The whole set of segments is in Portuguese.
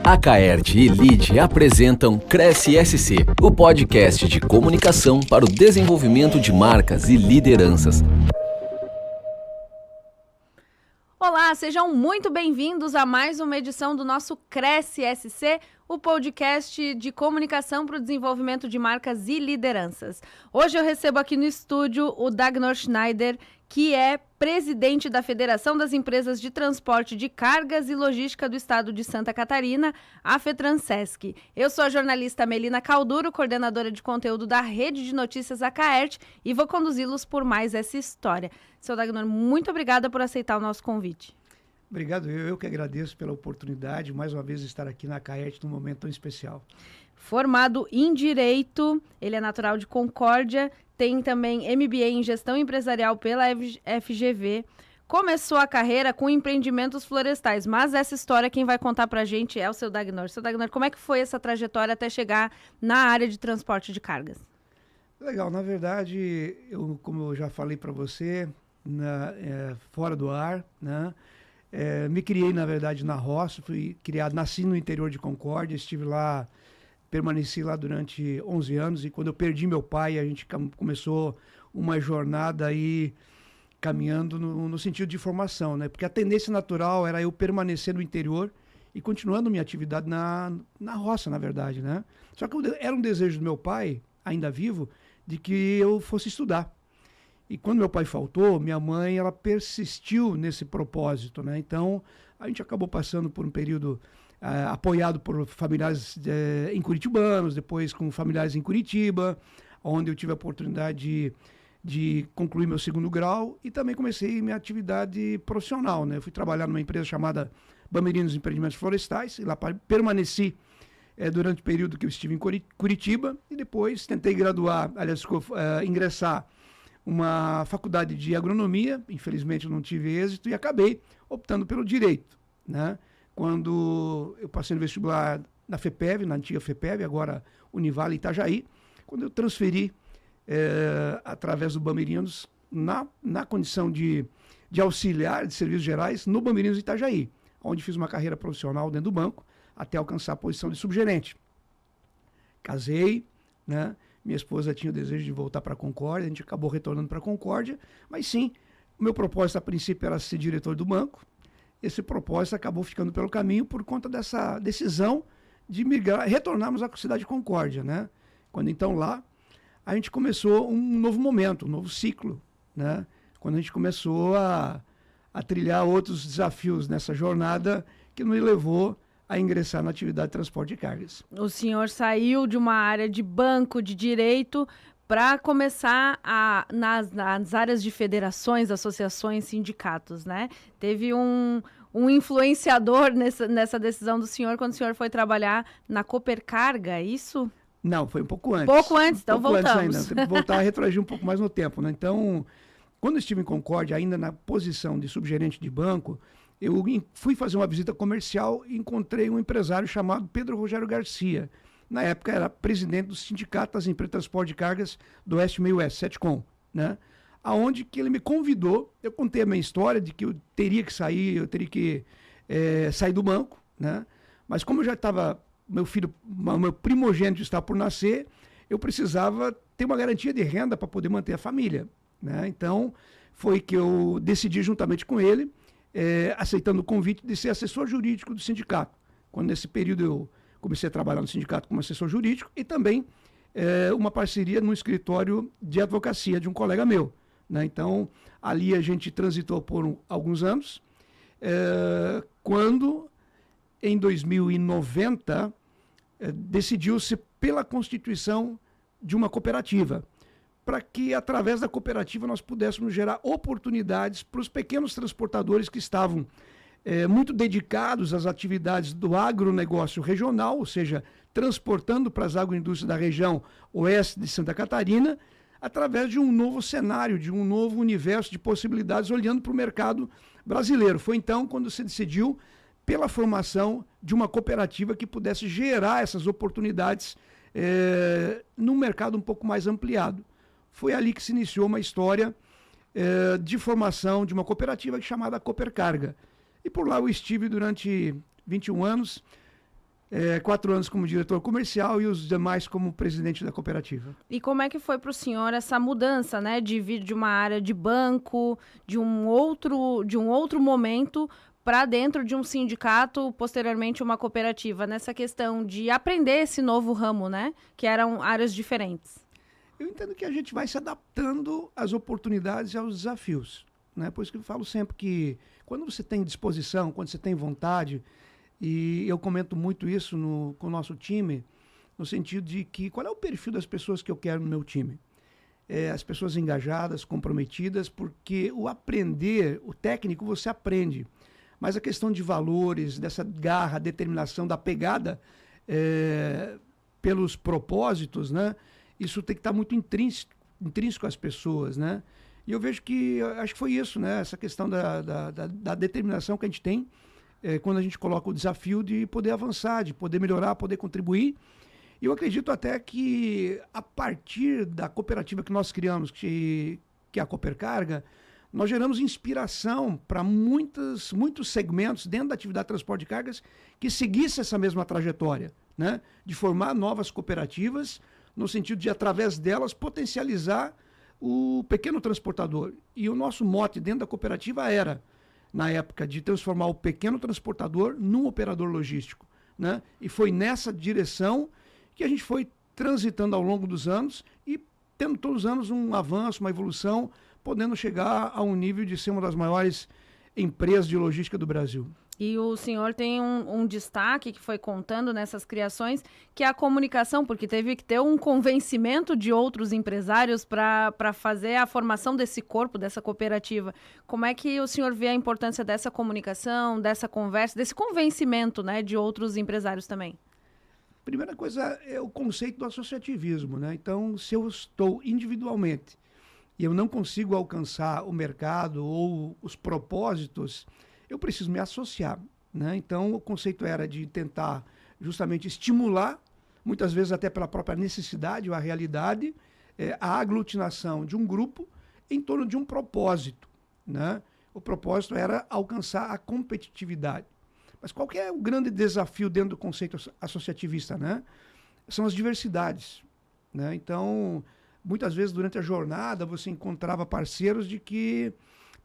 A Caert e Lide apresentam Cresce SC, o podcast de comunicação para o desenvolvimento de marcas e lideranças. Olá, sejam muito bem-vindos a mais uma edição do nosso Cresce SC, o podcast de comunicação para o desenvolvimento de marcas e lideranças. Hoje eu recebo aqui no estúdio o Dagnor Schneider, que é presidente da Federação das Empresas de Transporte de Cargas e Logística do Estado de Santa Catarina, a FETRANSESC. Eu sou a jornalista Melina Calduro, coordenadora de conteúdo da Rede de Notícias A Caert, e vou conduzi-los por mais essa história. Seu Dagnor, muito obrigada por aceitar o nosso convite. Obrigado, eu que agradeço pela oportunidade, mais uma vez, de estar aqui na Caert num momento tão especial. Formado em Direito, ele é natural de Concórdia, tem também MBA em Gestão Empresarial pela FGV, começou a carreira com empreendimentos florestais, mas essa história quem vai contar pra gente é o seu Dagnor. Seu Dagnor, como é que foi essa trajetória até chegar na área de transporte de cargas? Legal, na verdade, como eu já falei para você, fora do ar, né? Me criei, na verdade, na roça, nasci no interior de Concórdia, estive lá, permaneci lá durante 11 anos, e quando eu perdi meu pai, a gente começou uma jornada aí caminhando no sentido de formação, né? Porque a tendência natural era eu permanecer no interior e continuando minha atividade na roça, na verdade, né? Só que era um desejo do meu pai, ainda vivo, de que eu fosse estudar. E quando meu pai faltou, minha mãe, ela persistiu nesse propósito, né? Então, a gente acabou passando por um período apoiado por familiares em curitibanos, depois com familiares em Curitiba, onde eu tive a oportunidade de concluir meu segundo grau e também comecei minha atividade profissional, né? Eu fui trabalhar numa empresa chamada Bamerinos Empreendimentos Florestais, e lá permaneci durante o período que eu estive em Curitiba, e depois tentei ingressar uma faculdade de agronomia, infelizmente eu não tive êxito, e acabei optando pelo direito, né? Quando eu passei no vestibular na FEPEV, na antiga FEPEV, agora Univale Itajaí, quando eu transferi através do Bamerinos na condição de auxiliar de serviços gerais no Bamerinos Itajaí, onde fiz uma carreira profissional dentro do banco até alcançar a posição de subgerente. Casei, né? Minha esposa tinha o desejo de voltar para a Concórdia, a gente acabou retornando para a Concórdia, mas sim, o meu propósito a princípio era ser diretor do banco. Esse propósito acabou ficando pelo caminho por conta dessa decisão de retornarmos à cidade de Concórdia, né? Quando então lá, a gente começou um novo momento, um novo ciclo, né? Quando a gente começou a trilhar outros desafios nessa jornada que nos levou a ingressar na atividade de transporte de cargas. O senhor saiu de uma área de banco, de direito, para começar nas áreas de federações, associações, sindicatos, né? Teve um influenciador nessa decisão do senhor quando o senhor foi trabalhar na Copercarga, é isso? Não, foi um pouco antes. Pouco antes, então voltamos. Antes ainda. Tem que voltar a retroagir um pouco mais no tempo, né? Então, quando eu estive em Concórdia, ainda na posição de subgerente de banco, eu fui fazer uma visita comercial e encontrei um empresário chamado Pedro Rogério Garcia. Na época era presidente do Sindicato das Empresas de Transporte de Cargas do Oeste Meio Oeste, SETCOM, né? Aonde que ele me convidou, eu contei a minha história de que eu teria que sair do banco, né? Mas como eu já estava, meu primogênito está por nascer, eu precisava ter uma garantia de renda para poder manter a família, né? Então, foi que eu decidi juntamente com ele, aceitando o convite de ser assessor jurídico do sindicato. Quando nesse período eu comecei a trabalhar no sindicato como assessor jurídico e também uma parceria no escritório de advocacia de um colega meu, né? Então, ali a gente transitou por alguns anos, quando, em 2090, decidiu-se pela constituição de uma cooperativa, para que, através da cooperativa, nós pudéssemos gerar oportunidades para os pequenos transportadores que estavam muito dedicados às atividades do agronegócio regional, ou seja, transportando para as agroindústrias da região oeste de Santa Catarina, através de um novo cenário, de um novo universo de possibilidades, olhando para o mercado brasileiro. Foi então quando se decidiu pela formação de uma cooperativa que pudesse gerar essas oportunidades num mercado um pouco mais ampliado. Foi ali que se iniciou uma história de formação de uma cooperativa chamada Copercarga. E por lá eu estive durante 21 anos, 4 anos como diretor comercial e os demais como presidente da cooperativa. E como é que foi para o senhor essa mudança, né, de vir de uma área de banco, de um outro momento para dentro de um sindicato, posteriormente uma cooperativa, nessa questão de aprender esse novo ramo, né, que eram áreas diferentes? Eu entendo que a gente vai se adaptando às oportunidades e aos desafios, né? Por isso que eu falo sempre que quando você tem disposição, quando você tem vontade, e eu comento muito isso com o nosso time, no sentido de que qual é o perfil das pessoas que eu quero no meu time? As pessoas engajadas, comprometidas, porque o aprender, o técnico você aprende, mas a questão de valores, dessa garra, determinação, da pegada pelos propósitos, né? Isso tem que estar muito intrínseco às pessoas, né? E eu vejo que, acho que foi isso, né? Essa questão da determinação que a gente tem quando a gente coloca o desafio de poder avançar, de poder melhorar, poder contribuir. E eu acredito até que a partir da cooperativa que nós criamos, que é a Coopercarga, nós geramos inspiração para muitos segmentos dentro da atividade de transporte de cargas que seguissem essa mesma trajetória, né? De formar novas cooperativas, no sentido de, através delas, potencializar o pequeno transportador. E o nosso mote dentro da cooperativa era, na época, de transformar o pequeno transportador num operador logístico, né? E foi nessa direção que a gente foi transitando ao longo dos anos e tendo todos os anos um avanço, uma evolução, podendo chegar a um nível de ser uma das maiores empresas de logística do Brasil. E o senhor tem um destaque que foi contando nessas criações, que é a comunicação, porque teve que ter um convencimento de outros empresários para fazer a formação desse corpo, dessa cooperativa. Como é que o senhor vê a importância dessa comunicação, dessa conversa, desse convencimento, né, de outros empresários também? Primeira coisa é o conceito do associativismo, né? Então, se eu estou individualmente e eu não consigo alcançar o mercado ou os propósitos, eu preciso me associar, né? Então, o conceito era de tentar justamente estimular, muitas vezes até pela própria necessidade ou a realidade, a aglutinação de um grupo em torno de um propósito, né? O propósito era alcançar a competitividade. Mas qual que é o grande desafio dentro do conceito associativista, né? São as diversidades, né? Então, muitas vezes durante a jornada você encontrava parceiros de que,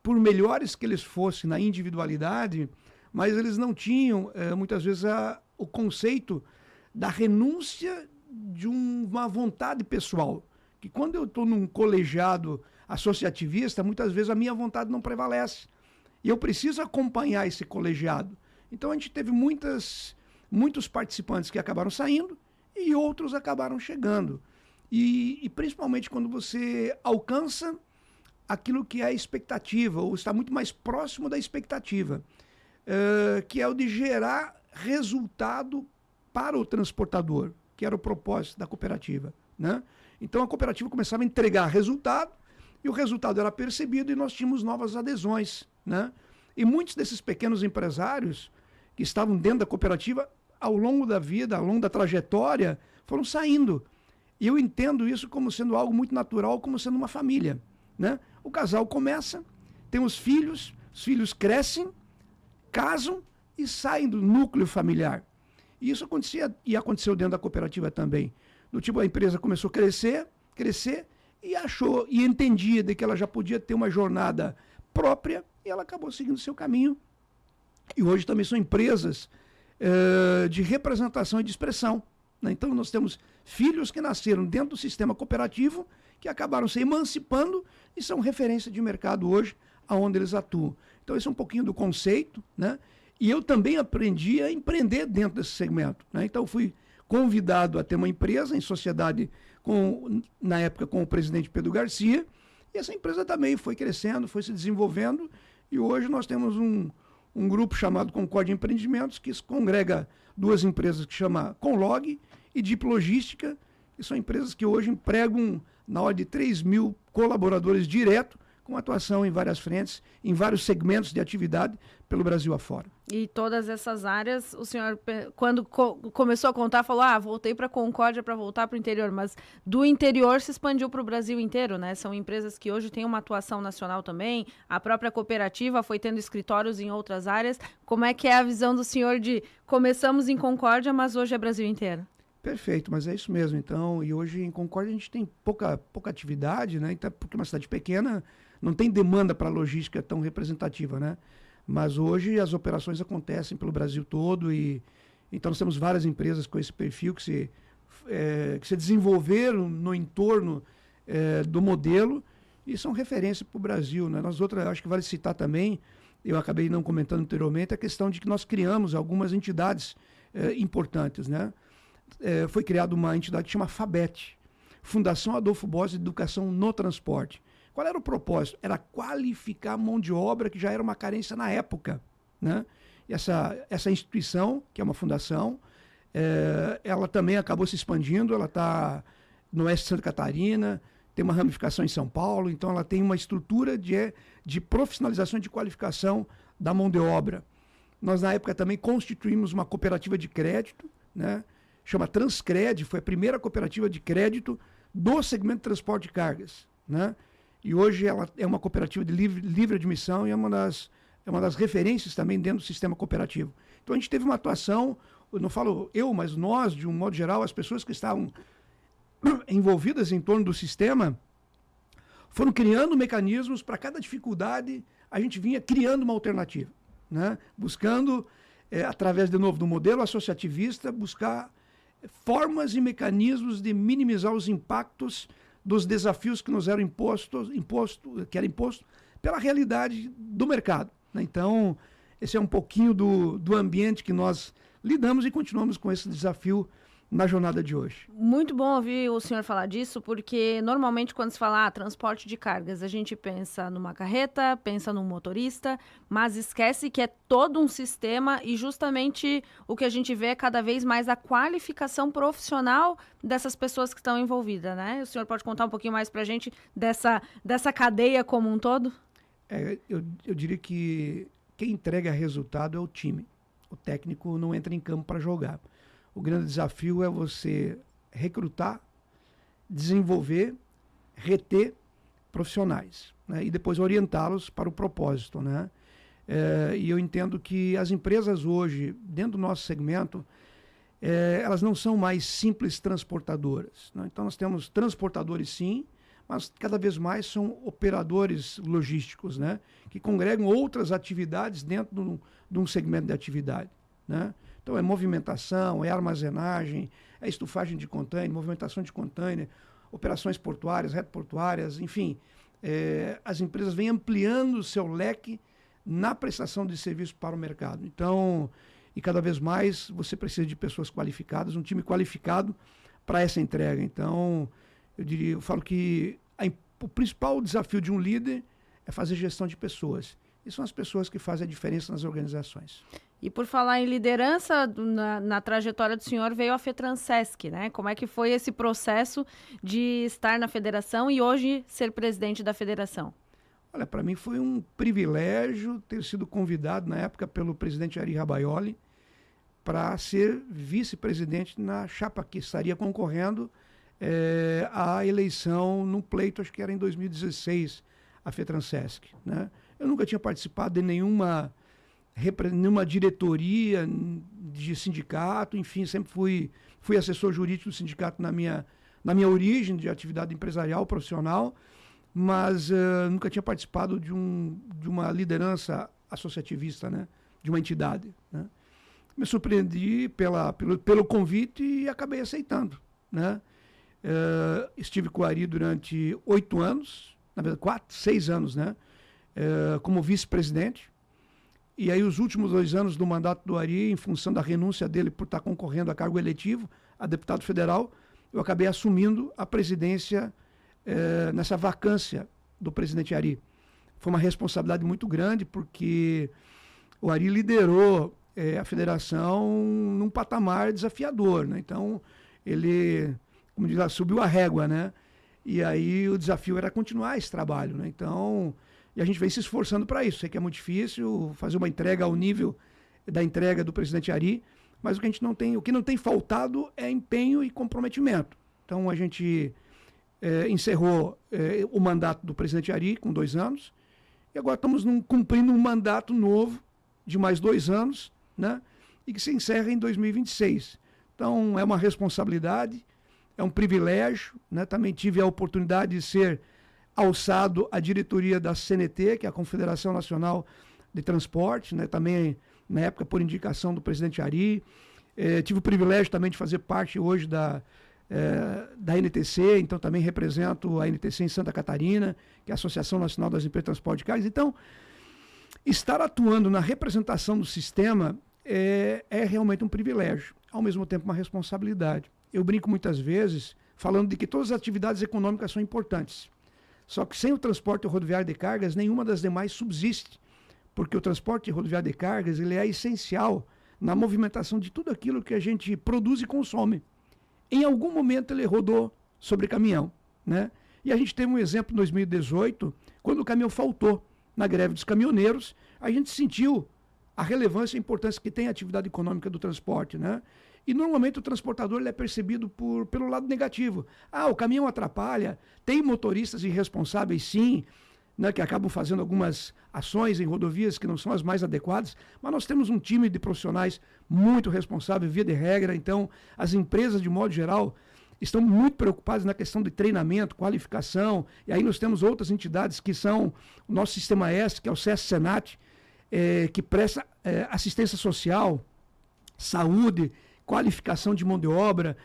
por melhores que eles fossem na individualidade, mas eles não tinham, muitas vezes, o conceito da renúncia de uma vontade pessoal. Que quando eu estou num colegiado associativista, muitas vezes a minha vontade não prevalece. E eu preciso acompanhar esse colegiado. Então a gente teve muitos participantes que acabaram saindo e outros acabaram chegando. E principalmente quando você alcança aquilo que é a expectativa, ou está muito mais próximo da expectativa, que é o de gerar resultado para o transportador, que era o propósito da cooperativa, né? Então a cooperativa começava a entregar resultado, e o resultado era percebido e nós tínhamos novas adesões, né? E muitos desses pequenos empresários que estavam dentro da cooperativa, ao longo da vida, ao longo da trajetória, foram saindo. E eu entendo isso como sendo algo muito natural, como sendo uma família, né? O casal começa, tem os filhos crescem, casam e saem do núcleo familiar. E isso acontecia e aconteceu dentro da cooperativa também. Do tipo, a empresa começou a crescer e achou e entendia de que ela já podia ter uma jornada própria e ela acabou seguindo o seu caminho. E hoje também são empresas de representação e de expressão, né? Então nós temos filhos que nasceram dentro do sistema cooperativo, que acabaram se emancipando e são referência de mercado hoje, aonde eles atuam. Então esse é um pouquinho do conceito, né? E eu também aprendi a empreender dentro desse segmento, né? Então fui convidado a ter uma empresa em sociedade, na época com o presidente Pedro Garcia, e essa empresa também foi crescendo, foi se desenvolvendo, e hoje nós temos um grupo chamado Concorde Empreendimentos, que congrega 2 empresas que chama Conlog e Deep Logística, que são empresas que hoje empregam na ordem de 3.000 colaboradores direto, com atuação em várias frentes, em vários segmentos de atividade pelo Brasil afora. E todas essas áreas, o senhor, quando começou a contar, falou, voltei para Concórdia para voltar para o interior, mas do interior se expandiu para o Brasil inteiro, né? São empresas que hoje têm uma atuação nacional também, a própria cooperativa foi tendo escritórios em outras áreas. Como é que é a visão do senhor de começamos em Concórdia, mas hoje é Brasil inteiro? Perfeito, mas é isso mesmo. Então, e hoje em Concórdia a gente tem pouca atividade, né? Então, porque é uma cidade pequena, não tem demanda para logística tão representativa, né? Mas hoje as operações acontecem pelo Brasil todo e então nós temos várias empresas com esse perfil que se desenvolveram no entorno do modelo e são referência para o Brasil, né? Nós outras, acho que vale citar também, eu acabei não comentando anteriormente, a questão de que nós criamos algumas entidades importantes, né? Foi criada uma entidade que chama FABET, Fundação Adolfo Boss de Educação no Transporte. Qual era o propósito? Era qualificar a mão de obra, que já era uma carência na época, né? E essa instituição, que é uma fundação, ela também acabou se expandindo, ela está no oeste de Santa Catarina, tem uma ramificação em São Paulo, então ela tem uma estrutura de profissionalização e de qualificação da mão de obra. Nós, na época, também constituímos uma cooperativa de crédito, né? Chama Transcred, foi a primeira cooperativa de crédito do segmento de transporte de cargas, né? E hoje ela é uma cooperativa de livre admissão e é uma das referências também dentro do sistema cooperativo. Então a gente teve uma atuação, eu não falo eu, mas nós, de um modo geral, as pessoas que estavam envolvidas em torno do sistema, foram criando mecanismos para cada dificuldade, a gente vinha criando uma alternativa, né? Buscando, através, de novo, do modelo associativista, buscar formas e mecanismos de minimizar os impactos dos desafios que nos eram imposto pela realidade do mercado, né? Então, esse é um pouquinho do ambiente que nós lidamos e continuamos com esse desafio na jornada de hoje. Muito bom ouvir o senhor falar disso, porque normalmente quando se fala transporte de cargas, a gente pensa numa carreta, pensa num motorista, mas esquece que é todo um sistema e justamente o que a gente vê é cada vez mais a qualificação profissional dessas pessoas que estão envolvidas, né? O senhor pode contar um pouquinho mais pra gente dessa cadeia como um todo? Eu diria que quem entrega resultado é o time. O técnico não entra em campo para jogar. O grande desafio é você recrutar, desenvolver, reter profissionais, né? E depois orientá-los para o propósito, né? E eu entendo que as empresas hoje, dentro do nosso segmento, elas não são mais simples transportadoras, né? Então nós temos transportadores sim, mas cada vez mais são operadores logísticos, né? Que congregam outras atividades dentro de um segmento de atividade, né? Então é movimentação, é armazenagem, é estufagem de container, movimentação de container, operações portuárias, retroportuárias, enfim. As empresas vêm ampliando o seu leque na prestação de serviço para o mercado. Então, e cada vez mais você precisa de pessoas qualificadas, um time qualificado para essa entrega. Então, eu falo que o principal desafio de um líder é fazer gestão de pessoas. E são as pessoas que fazem a diferença nas organizações. E por falar em liderança, na trajetória do senhor veio a FETRANSESC, né? Como é que foi esse processo de estar na federação e hoje ser presidente da federação? Olha, para mim foi um privilégio ter sido convidado na época pelo presidente Ari Rabaioli para ser vice-presidente na chapa que estaria concorrendo à eleição no pleito, acho que era em 2016, a FETRANSESC, né? Eu nunca tinha participado de nenhuma diretoria de sindicato, enfim, sempre fui assessor jurídico do sindicato na minha origem de atividade empresarial, profissional, mas nunca tinha participado de uma liderança associativista, né, de uma entidade, né. Me surpreendi pelo convite e acabei aceitando, né. Estive com o Ari durante 8 anos, na verdade 6 anos, né, como vice-presidente. E aí os últimos 2 anos do mandato do Ari, em função da renúncia dele por estar concorrendo a cargo eletivo, a deputado federal, eu acabei assumindo a presidência nessa vacância do presidente Ari. Foi uma responsabilidade muito grande, porque o Ari liderou a federação num patamar desafiador, né? Então, ele, como diz lá, subiu a régua, né? E aí o desafio era continuar esse trabalho, né? Então, e a gente vem se esforçando para isso. Sei que é muito difícil fazer uma entrega ao nível da entrega do presidente Ari, mas o que não tem faltado é empenho e comprometimento. Então a gente encerrou o mandato do presidente Ari com 2 anos, e agora estamos cumprindo um mandato novo de mais 2 anos, né? E que se encerra em 2026. Então é uma responsabilidade, é um privilégio, né? Também tive a oportunidade de ser alçado à diretoria da CNT, que é a Confederação Nacional de Transporte, né? Também na época por indicação do presidente Ari. Tive o privilégio também de fazer parte hoje da NTC, então também represento a NTC em Santa Catarina, que é a Associação Nacional das Empresas de Transporte de Cargas. Então, estar atuando na representação do sistema é realmente um privilégio, ao mesmo tempo uma responsabilidade. Eu brinco muitas vezes falando de que todas as atividades econômicas são importantes, só que sem o transporte rodoviário de cargas, nenhuma das demais subsiste, porque o transporte rodoviário de cargas ele é essencial na movimentação de tudo aquilo que a gente produz e consome. Em algum momento ele rodou sobre caminhão, né? E a gente teve um exemplo em 2018, quando o caminhão faltou na greve dos caminhoneiros, a gente sentiu a relevância e a importância que tem a atividade econômica do transporte, né? E normalmente o transportador ele é percebido pelo lado negativo. O caminhão atrapalha, tem motoristas irresponsáveis sim, né, que acabam fazendo algumas ações em rodovias que não são as mais adequadas, mas nós temos um time de profissionais muito responsável, via de regra. Então as empresas de modo geral estão muito preocupadas na questão de treinamento, qualificação, e aí nós temos outras entidades que são o nosso Sistema S, que é o SESC-Senat, que presta assistência social, saúde, qualificação de mão de obra.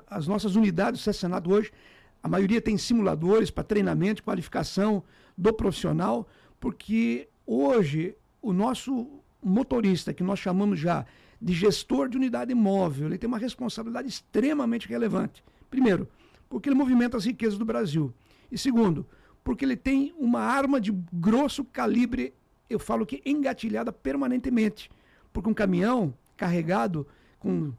As nossas unidades do SESC-Senat hoje, a maioria tem simuladores para treinamento e qualificação do profissional, porque hoje o nosso motorista, que nós chamamos já de gestor de unidade móvel, ele tem uma responsabilidade extremamente relevante. Primeiro, porque ele movimenta as riquezas do Brasil. E segundo, porque ele tem uma arma de grosso calibre, eu falo que engatilhada permanentemente. Porque um caminhão carregado com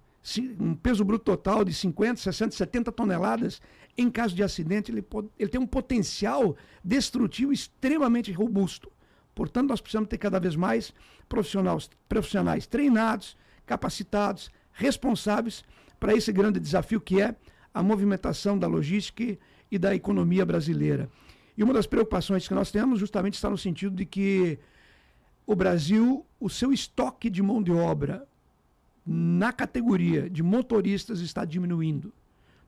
um peso bruto total de 50, 60, 70 toneladas, em caso de acidente, ele tem um potencial destrutivo extremamente robusto. Portanto, nós precisamos ter cada vez mais profissionais treinados, capacitados, responsáveis para esse grande desafio que é a movimentação da logística e da economia brasileira. E uma das preocupações que nós temos justamente está no sentido de que o Brasil, o seu estoque de mão de obra na categoria de motoristas está diminuindo.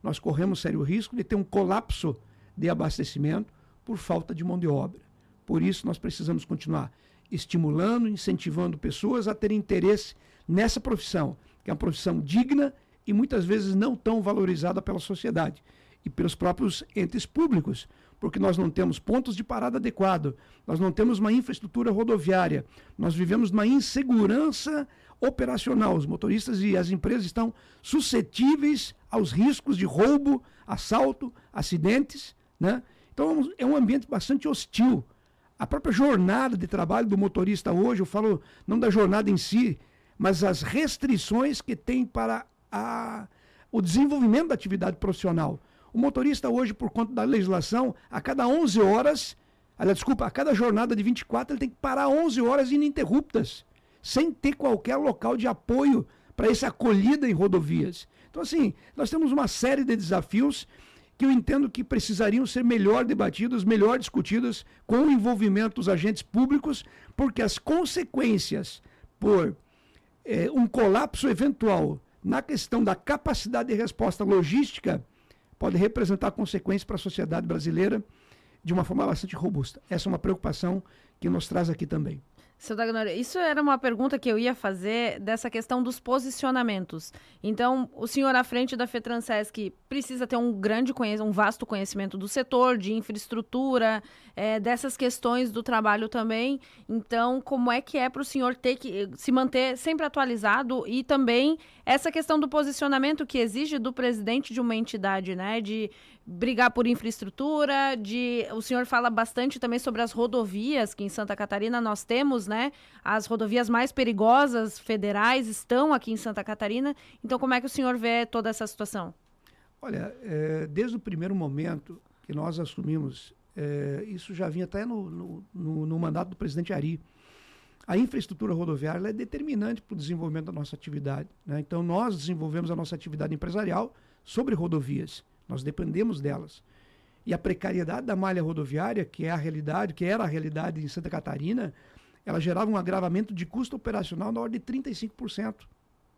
Nós corremos sério risco de ter um colapso de abastecimento por falta de mão de obra. Por isso, nós precisamos continuar estimulando, incentivando pessoas a terem interesse nessa profissão, que é uma profissão digna e muitas vezes não tão valorizada pela sociedade e pelos próprios entes públicos, porque nós não temos pontos de parada adequado, nós não temos uma infraestrutura rodoviária, nós vivemos uma insegurança operacional. Os motoristas e as empresas estão suscetíveis aos riscos de roubo, assalto, acidentes, né? Então é um ambiente bastante hostil. A própria jornada de trabalho do motorista hoje, eu falo não da jornada em si, mas as restrições que tem para o desenvolvimento da atividade profissional. O motorista hoje, por conta da legislação, a cada 11 horas, a cada jornada de 24, ele tem que parar 11 horas ininterruptas, sem ter qualquer local de apoio para essa acolhida em rodovias. Então, assim, nós temos uma série de desafios que eu entendo que precisariam ser melhor debatidos, melhor discutidos com o envolvimento dos agentes públicos, porque as consequências por um colapso eventual na questão da capacidade de resposta logística pode representar consequências para a sociedade brasileira de uma forma bastante robusta. Essa é uma preocupação que nos traz aqui também. Seu Dagnor, isso era uma pergunta que eu ia fazer dessa questão dos posicionamentos. Então, o senhor à frente da FETRANSESC precisa ter um vasto conhecimento do setor, de infraestrutura, dessas questões do trabalho também. Então, como é que para o senhor ter que se manter sempre atualizado e também essa questão do posicionamento que exige do presidente de uma entidade, né, de brigar por infraestrutura, o senhor fala bastante também sobre as rodovias, que em Santa Catarina nós temos, né, as rodovias mais perigosas federais estão aqui em Santa Catarina. Então, como é que o senhor vê toda essa situação? Olha, desde o primeiro momento que nós assumimos, isso já vinha até no mandato do presidente Ari. A infraestrutura rodoviária ela é determinante para o desenvolvimento da nossa atividade, né? Então, nós desenvolvemos a nossa atividade empresarial sobre rodovias. Nós dependemos delas. E a precariedade da malha rodoviária, que era a realidade em Santa Catarina, ela gerava um agravamento de custo operacional na ordem de 35%,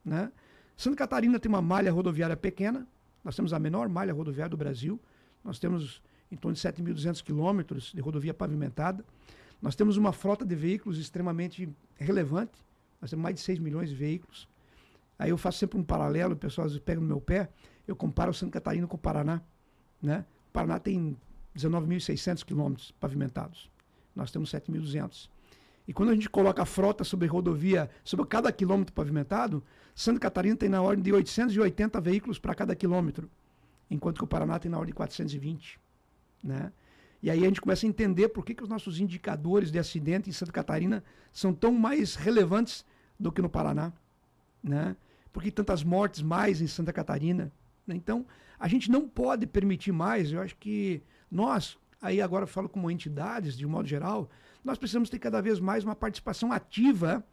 né? Santa Catarina tem uma malha rodoviária pequena, nós temos a menor malha rodoviária do Brasil, nós temos em torno de 7.200 quilômetros de rodovia pavimentada, nós temos uma frota de veículos extremamente relevante, nós temos mais de 6 milhões de veículos. Aí eu faço sempre um paralelo, o pessoal às vezes pega no meu pé, eu comparo Santa Catarina com o Paraná, né? O Paraná tem 19.600 quilômetros pavimentados, nós temos 7.200. E quando a gente coloca a frota sobre rodovia, sobre cada quilômetro pavimentado, Santa Catarina tem na ordem de 880 veículos para cada quilômetro, enquanto que o Paraná tem na ordem de 420, né? E aí a gente começa a entender por que os nossos indicadores de acidente em Santa Catarina são tão mais relevantes do que no Paraná, né? Por que tantas mortes mais em Santa Catarina, né? Então, a gente não pode permitir mais, eu acho que nós, aí agora eu falo como entidades, de um modo geral, nós precisamos ter cada vez mais uma participação ativa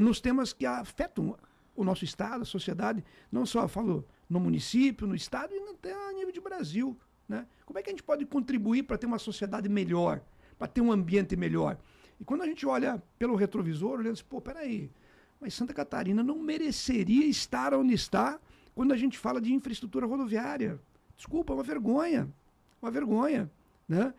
nos temas que afetam o nosso Estado, a sociedade, não só, eu falo, no município, no Estado e até a nível de Brasil, né? Como é que a gente pode contribuir para ter uma sociedade melhor, para ter um ambiente melhor? E quando a gente olha pelo retrovisor, olhando assim, pô, peraí, mas Santa Catarina não mereceria estar onde está quando a gente fala de infraestrutura rodoviária. Desculpa, é uma vergonha, né?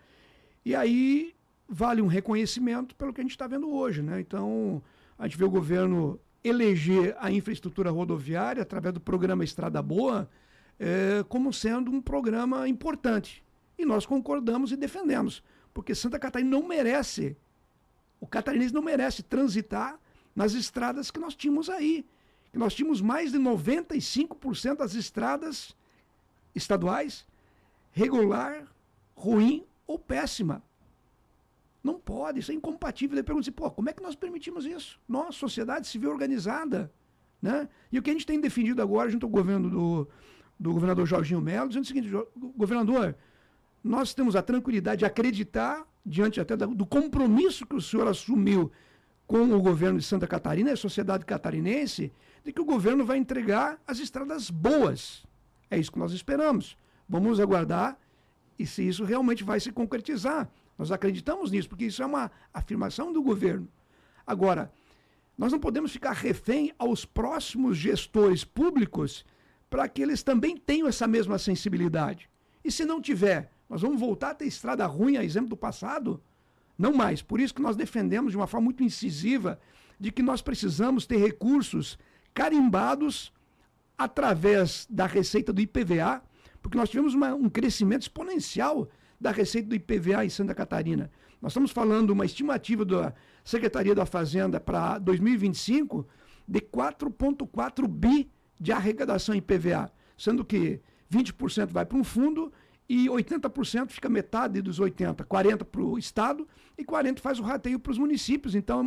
E aí vale um reconhecimento pelo que a gente está vendo hoje, né? Então, a gente vê o governo eleger a infraestrutura rodoviária através do programa Estrada Boa como sendo um programa importante. E nós concordamos e defendemos, porque Santa Catarina não merece, o catarinense não merece transitar nas estradas que nós tínhamos aí. Que nós tínhamos mais de 95% das estradas estaduais regular, ruim ou péssima. Não pode, isso é incompatível. Daí pergunta assim, pô, como é que nós permitimos isso? Nós, sociedade civil organizada, né? E o que a gente tem defendido agora, junto ao governo do governador Jorginho Melo, dizendo o seguinte, governador, nós temos a tranquilidade de acreditar, diante até do compromisso que o senhor assumiu com o governo de Santa Catarina e a sociedade catarinense, de que o governo vai entregar as estradas boas. É isso que nós esperamos. Vamos aguardar e se isso realmente vai se concretizar. Nós acreditamos nisso, porque isso é uma afirmação do governo. Agora, nós não podemos ficar refém aos próximos gestores públicos para que eles também tenham essa mesma sensibilidade. E se não tiver, nós vamos voltar a ter estrada ruim, a exemplo do passado? Não mais. Por isso que nós defendemos de uma forma muito incisiva de que nós precisamos ter recursos carimbados através da receita do IPVA, porque nós tivemos um crescimento exponencial da receita do IPVA em Santa Catarina. Nós estamos falando uma estimativa da Secretaria da Fazenda para 2025 de 4,4 bi de arrecadação em IPVA, sendo que 20% vai para um fundo e 80% fica metade dos 80%, 40% para o Estado e 40% faz o rateio para os municípios. Então é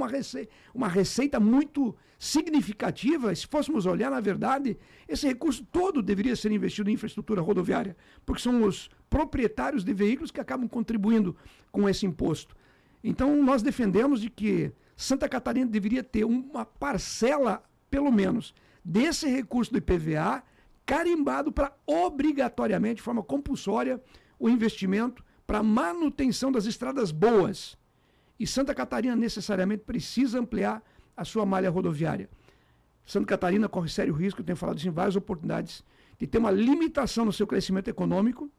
uma receita muito significativa. Se fôssemos olhar, na verdade, esse recurso todo deveria ser investido em infraestrutura rodoviária, porque são os proprietários de veículos que acabam contribuindo com esse imposto. Então nós defendemos de que Santa Catarina deveria ter uma parcela, pelo menos, desse recurso do IPVA carimbado para obrigatoriamente, de forma compulsória, o investimento para manutenção das estradas boas. E Santa Catarina necessariamente precisa ampliar a sua malha rodoviária. Santa Catarina corre sério risco, eu tenho falado isso em várias oportunidades, de ter uma limitação no seu crescimento econômico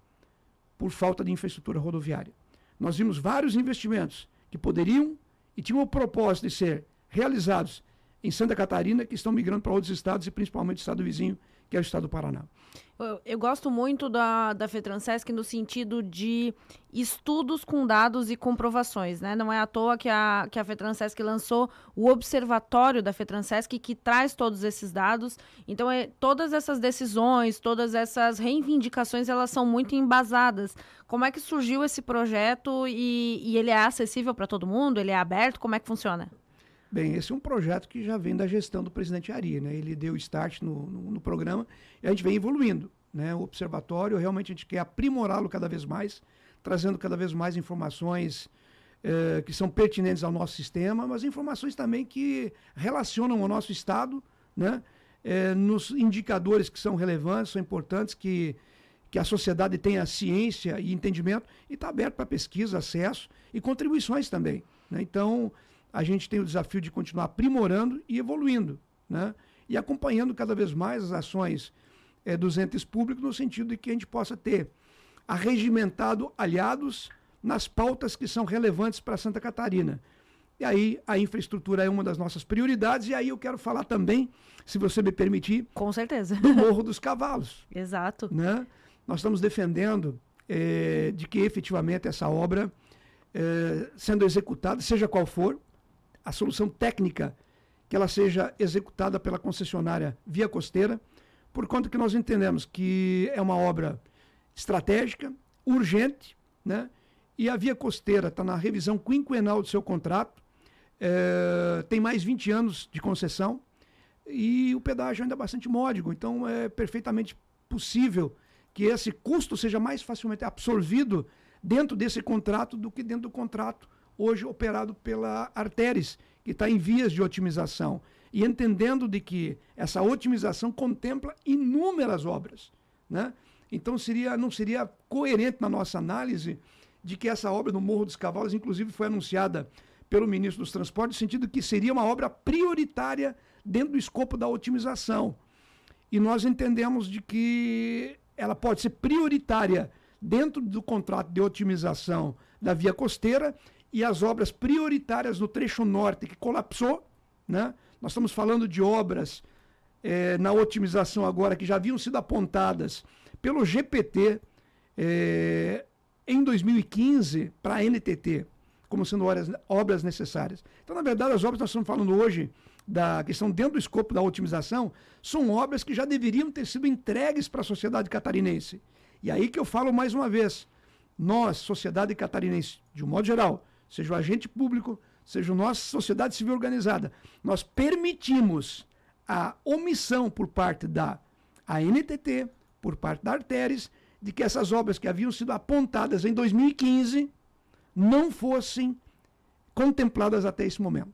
por falta de infraestrutura rodoviária. Nós vimos vários investimentos que poderiam e tinham o propósito de ser realizados em Santa Catarina, que estão migrando para outros estados e principalmente o estado vizinho, que é o estado do Paraná. Eu gosto muito da FETRANSESC no sentido de estudos com dados e comprovações, né? Não é à toa que a FETRANSESC lançou o observatório da FETRANSESC que traz todos esses dados. Então, todas essas decisões, todas essas reivindicações, elas são muito embasadas. Como é que surgiu esse projeto e ele é acessível para todo mundo? Ele é aberto? Como é que funciona? Bem, esse é um projeto que já vem da gestão do presidente Ari, né? Ele deu start no programa e a gente vem evoluindo, né? O observatório, realmente a gente quer aprimorá-lo cada vez mais, trazendo cada vez mais informações que são pertinentes ao nosso sistema, mas informações também que relacionam o nosso Estado, né? Nos indicadores que são relevantes, são importantes, que a sociedade tenha ciência e entendimento, e está aberto para pesquisa, acesso e contribuições também, né? Então, a gente tem o desafio de continuar aprimorando e evoluindo, né? E acompanhando cada vez mais as ações dos entes públicos, no sentido de que a gente possa ter arregimentado aliados nas pautas que são relevantes para Santa Catarina. E aí a infraestrutura é uma das nossas prioridades, e aí eu quero falar também, se você me permitir, com certeza, do Morro dos Cavalos. Exato. Né? Nós estamos defendendo de que efetivamente essa obra, sendo executada, seja qual for, a solução técnica, que ela seja executada pela concessionária Via Costeira, por conta que nós entendemos que é uma obra estratégica, urgente, né? E a Via Costeira está na revisão quinquenal do seu contrato, tem mais 20 anos de concessão, e o pedágio ainda é bastante módico, então é perfeitamente possível que esse custo seja mais facilmente absorvido dentro desse contrato do que dentro do contrato hoje operado pela Arteres, que está em vias de otimização, e entendendo de que essa otimização contempla inúmeras obras, né? Então não seria coerente na nossa análise de que essa obra no Morro dos Cavalos, inclusive, foi anunciada pelo ministro dos Transportes, no sentido que seria uma obra prioritária dentro do escopo da otimização. E nós entendemos de que ela pode ser prioritária dentro do contrato de otimização da Via Costeira, e as obras prioritárias no trecho norte que colapsou, né? Nós estamos falando de obras na otimização agora que já haviam sido apontadas pelo GPT em 2015 para a NTT, como sendo obras necessárias. Então, na verdade, as obras que nós estamos falando hoje, que estão dentro do escopo da otimização, são obras que já deveriam ter sido entregues para a sociedade catarinense. E aí que eu falo mais uma vez, nós, sociedade catarinense, de um modo geral, seja o agente público, seja a nossa sociedade civil organizada, nós permitimos a omissão por parte da ANTT, por parte da Arteres, de que essas obras que haviam sido apontadas em 2015 não fossem contempladas até esse momento.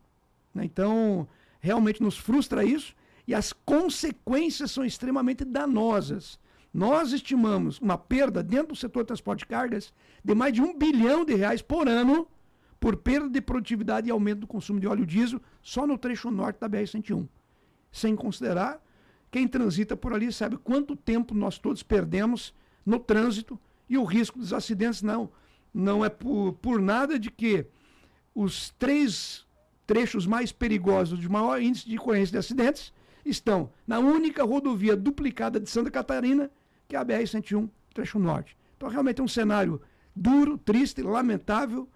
Então, realmente nos frustra isso, e as consequências são extremamente danosas. Nós estimamos uma perda dentro do setor de transporte de cargas de mais de R$1 bilhão por ano por perda de produtividade e aumento do consumo de óleo diesel só no trecho norte da BR-101. Sem considerar, quem transita por ali sabe quanto tempo nós todos perdemos no trânsito, e o risco dos acidentes não é por nada de que os 3 trechos mais perigosos de maior índice de ocorrência de acidentes estão na única rodovia duplicada de Santa Catarina, que é a BR-101, trecho norte. Então, realmente é um cenário duro, triste, lamentável,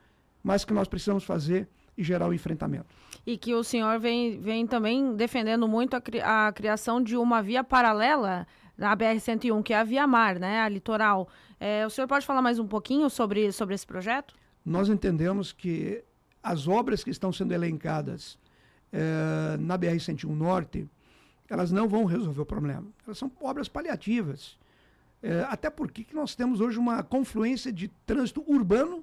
mas que nós precisamos fazer e gerar o enfrentamento. E que o senhor vem também defendendo muito a criação de uma via paralela na BR-101, que é a Via Mar, né, a litoral. O senhor pode falar mais um pouquinho sobre esse projeto? Nós entendemos que as obras que estão sendo elencadas na BR-101 Norte, elas não vão resolver o problema. Elas são obras paliativas. Até porque nós temos hoje uma confluência de trânsito urbano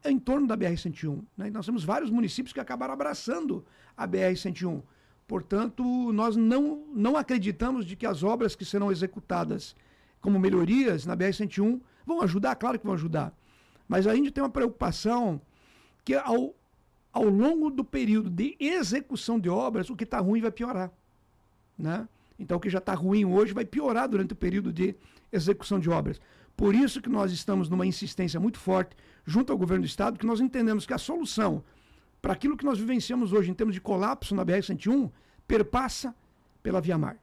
em torno da BR-101. Né? Nós temos vários municípios que acabaram abraçando a BR-101. Portanto, nós não acreditamos de que as obras que serão executadas como melhorias na BR-101 vão ajudar, claro que vão ajudar. Mas a gente tem uma preocupação que ao longo do período de execução de obras, o que está ruim vai piorar. Né? Então, o que já está ruim hoje vai piorar durante o período de execução de obras. Por isso que nós estamos numa insistência muito forte junto ao governo do Estado, que nós entendemos que a solução para aquilo que nós vivenciamos hoje em termos de colapso na BR-101 perpassa pela Via Mar.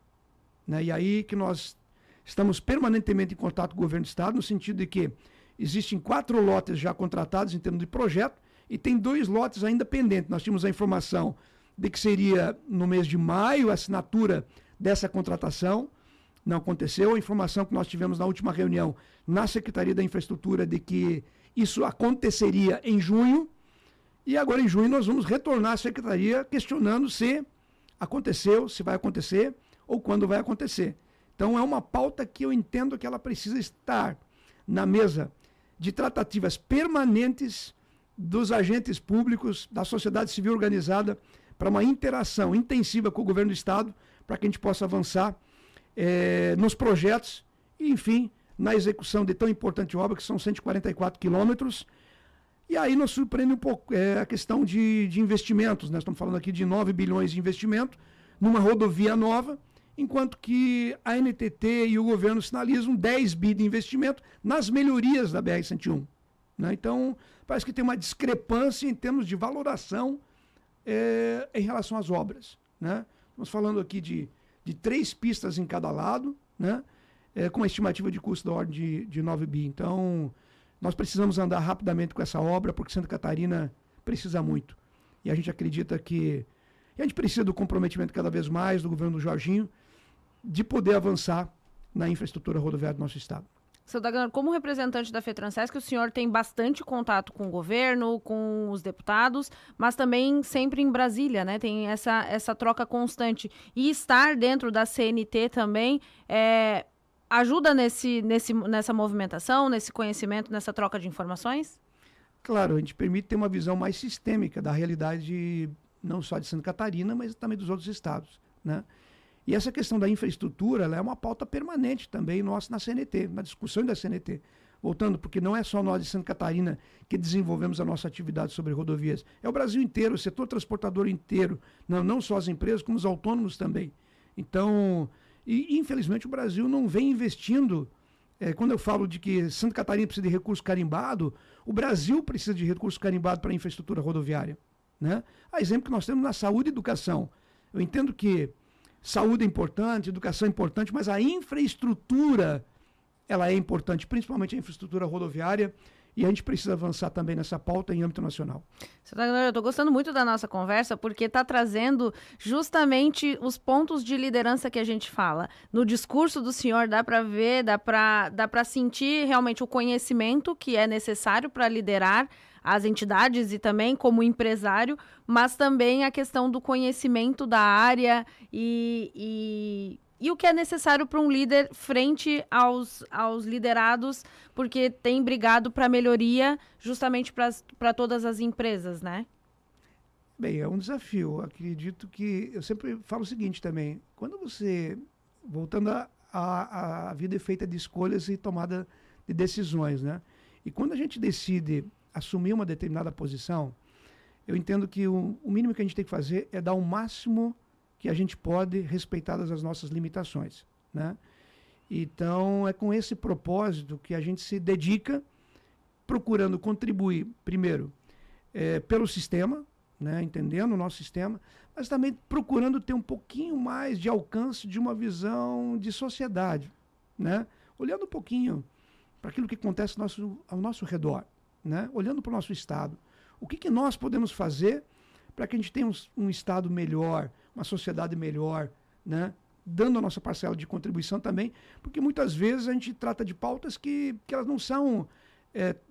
Né? E aí que nós estamos permanentemente em contato com o governo do Estado, no sentido de que existem 4 lotes já contratados em termos de projeto e tem 2 lotes ainda pendentes. Nós tínhamos a informação de que seria no mês de maio a assinatura dessa contratação. Não aconteceu. A informação que nós tivemos na última reunião na Secretaria da Infraestrutura de que isso aconteceria em junho. E agora em junho nós vamos retornar à Secretaria questionando se aconteceu, se vai acontecer ou quando vai acontecer. Então, é uma pauta que eu entendo que ela precisa estar na mesa de tratativas permanentes dos agentes públicos, da sociedade civil organizada, para uma interação intensiva com o governo do Estado, para que a gente possa avançar nos projetos e, enfim, na execução de tão importante obra, que são 144 quilômetros. E aí nos surpreende um pouco a questão de investimentos. Nós estamos falando aqui de 9 bilhões de investimento numa rodovia nova, enquanto que a NTT e o governo sinalizam 10 bi de investimento nas melhorias da BR-101. Né? Então, parece que tem uma discrepância em termos de valoração em relação às obras. Né? Estamos falando aqui de 3 pistas em cada lado, né? Com uma estimativa de custo da ordem de 9 bi. Então, nós precisamos andar rapidamente com essa obra, porque Santa Catarina precisa muito. E a gente acredita que... E a gente precisa do comprometimento cada vez mais do governo do Jorginho de poder avançar na infraestrutura rodoviária do nosso estado. Seu Dagan, como representante da FETransesc, o senhor tem bastante contato com o governo, com os deputados, mas também sempre em Brasília, né? Tem essa troca constante. E estar dentro da CNT também ajuda nessa movimentação, nesse conhecimento, nessa troca de informações? Claro, a gente permite ter uma visão mais sistêmica da realidade não só de Santa Catarina, mas também dos outros estados, né? E essa questão da infraestrutura, ela é uma pauta permanente também nossa na CNT, na discussão da CNT. Voltando, porque não é só nós de Santa Catarina que desenvolvemos a nossa atividade sobre rodovias. É o Brasil inteiro, o setor transportador inteiro, não só as empresas, como os autônomos também. Então, infelizmente o Brasil não vem investindo. Quando eu falo de que Santa Catarina precisa de recurso carimbado, o Brasil precisa de recurso carimbado para a infraestrutura rodoviária. Né? A exemplo que nós temos na saúde e educação. Eu entendo que saúde é importante, educação é importante, mas a infraestrutura ela é importante, principalmente a infraestrutura rodoviária, e a gente precisa avançar também nessa pauta em âmbito nacional. Eu estou gostando muito da nossa conversa, porque está trazendo justamente os pontos de liderança que a gente fala. No discurso do senhor dá para ver, dá para sentir realmente o conhecimento que é necessário para liderar as entidades e também como empresário, mas também a questão do conhecimento da área e o que é necessário para um líder frente aos liderados, porque tem brigado para melhoria justamente para todas as empresas, né? Bem, é um desafio. Eu acredito que... Eu sempre falo o seguinte também. Quando você... Voltando a vida é feita de escolhas e tomada de decisões, né? E quando a gente decide assumir uma determinada posição, eu entendo que o mínimo que a gente tem que fazer é dar o máximo que a gente pode, respeitadas as nossas limitações, né? Então, é com esse propósito que a gente se dedica, procurando contribuir, primeiro, pelo sistema, né? Entendendo o nosso sistema, mas também procurando ter um pouquinho mais de alcance de uma visão de sociedade, né? Olhando um pouquinho para aquilo que acontece ao nosso redor, né? Olhando para o nosso estado. O que nós podemos fazer para que a gente tenha um estado melhor, uma sociedade melhor, né? Dando a nossa parcela de contribuição também, porque muitas vezes a gente trata de pautas que elas não são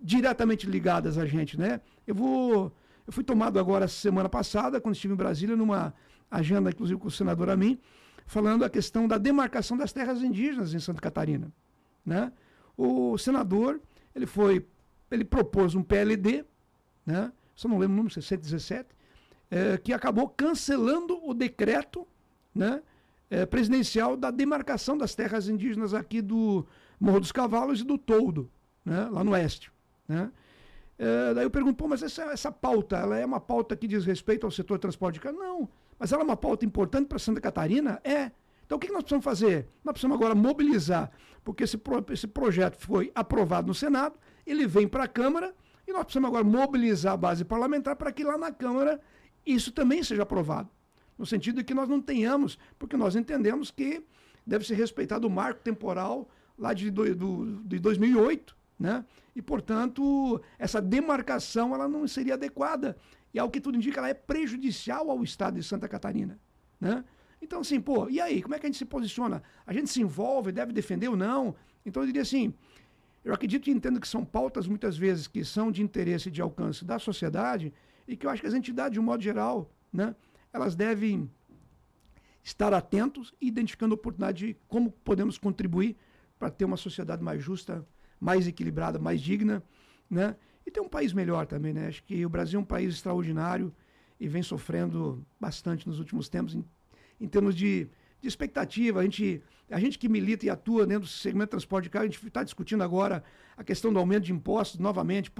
diretamente ligadas a gente, né? Eu fui tomado agora semana passada, quando estive em Brasília, numa agenda, inclusive com o senador Amin, falando a questão da demarcação das terras indígenas em Santa Catarina, né? O senador, ele propôs um PLD, né? Só não lembro o número, 617, que acabou cancelando o decreto, né, presidencial da demarcação das terras indígenas aqui do Morro dos Cavalos e do Toldo, né, lá no oeste. Né? Daí eu pergunto, mas essa pauta, ela é uma pauta que diz respeito ao setor de transporte de carga? Não, mas ela é uma pauta importante para Santa Catarina? É. Então o que nós precisamos fazer? Nós precisamos agora mobilizar, porque esse projeto foi aprovado no Senado, ele vem para a Câmara, e nós precisamos agora mobilizar a base parlamentar para que lá na Câmara isso também seja aprovado. No sentido de que nós não tenhamos, porque nós entendemos que deve ser respeitado o marco temporal lá de 2008, né? E, portanto, essa demarcação ela não seria adequada. E, ao que tudo indica, ela é prejudicial ao estado de Santa Catarina, né? Então, assim, e aí? Como é que a gente se posiciona? A gente se envolve, deve defender ou não? Então, eu diria assim, eu acredito e entendo que são pautas, muitas vezes, que são de interesse e de alcance da sociedade e que eu acho que as entidades, de um modo geral, né, elas devem estar atentos e identificando a oportunidade de como podemos contribuir para ter uma sociedade mais justa, mais equilibrada, mais digna, né? E ter um país melhor também, né? Acho que o Brasil é um país extraordinário e vem sofrendo bastante nos últimos tempos em termos de expectativa. A gente que milita e atua dentro do segmento de transporte de carga, a gente está discutindo agora a questão do aumento de impostos novamente.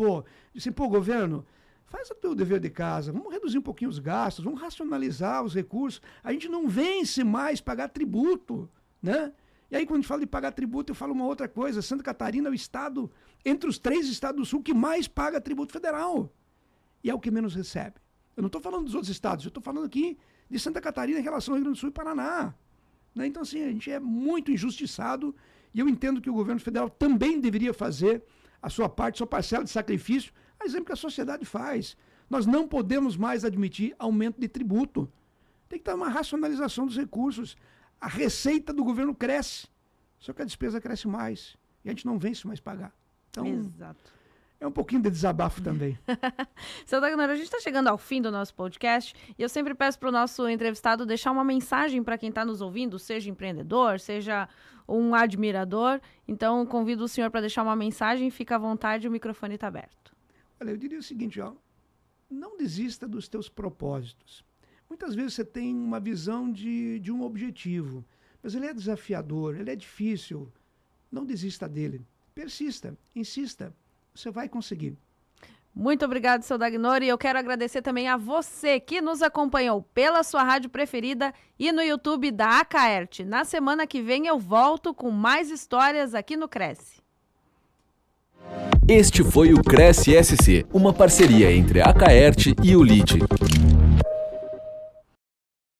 Governo, faz o teu dever de casa, vamos reduzir um pouquinho os gastos, vamos racionalizar os recursos. A gente não vence mais pagar tributo, né? E aí, quando a gente fala de pagar tributo, eu falo uma outra coisa. Santa Catarina é o estado, entre os 3 estados do Sul, que mais paga tributo federal. E é o que menos recebe. Eu não estou falando dos outros estados, eu estou falando aqui de Santa Catarina em relação ao Rio Grande do Sul e Paraná. Né? Então, assim, a gente é muito injustiçado e eu entendo que o governo federal também deveria fazer a sua parte, sua parcela de sacrifício, a exemplo que a sociedade faz. Nós não podemos mais admitir aumento de tributo. Tem que ter uma racionalização dos recursos. A receita do governo cresce, só que a despesa cresce mais. E a gente não vence mais pagar. Então, exato. É um pouquinho de desabafo também. Seu Dagnor, a gente está chegando ao fim do nosso podcast e eu sempre peço para o nosso entrevistado deixar uma mensagem para quem está nos ouvindo, seja empreendedor, seja um admirador. Então, convido o senhor para deixar uma mensagem, fica à vontade, o microfone está aberto. Olha, eu diria o seguinte, não desista dos teus propósitos. Muitas vezes você tem uma visão de um objetivo, mas ele é desafiador, ele é difícil. Não desista dele. Persista, insista. Você vai conseguir. Muito obrigado, seu Dagnor, e eu quero agradecer também a você que nos acompanhou pela sua rádio preferida e no YouTube da Acaerte. Na semana que vem eu volto com mais histórias aqui no Cresce. Este foi o Cresce SC, uma parceria entre a Acaerte e o LIDE.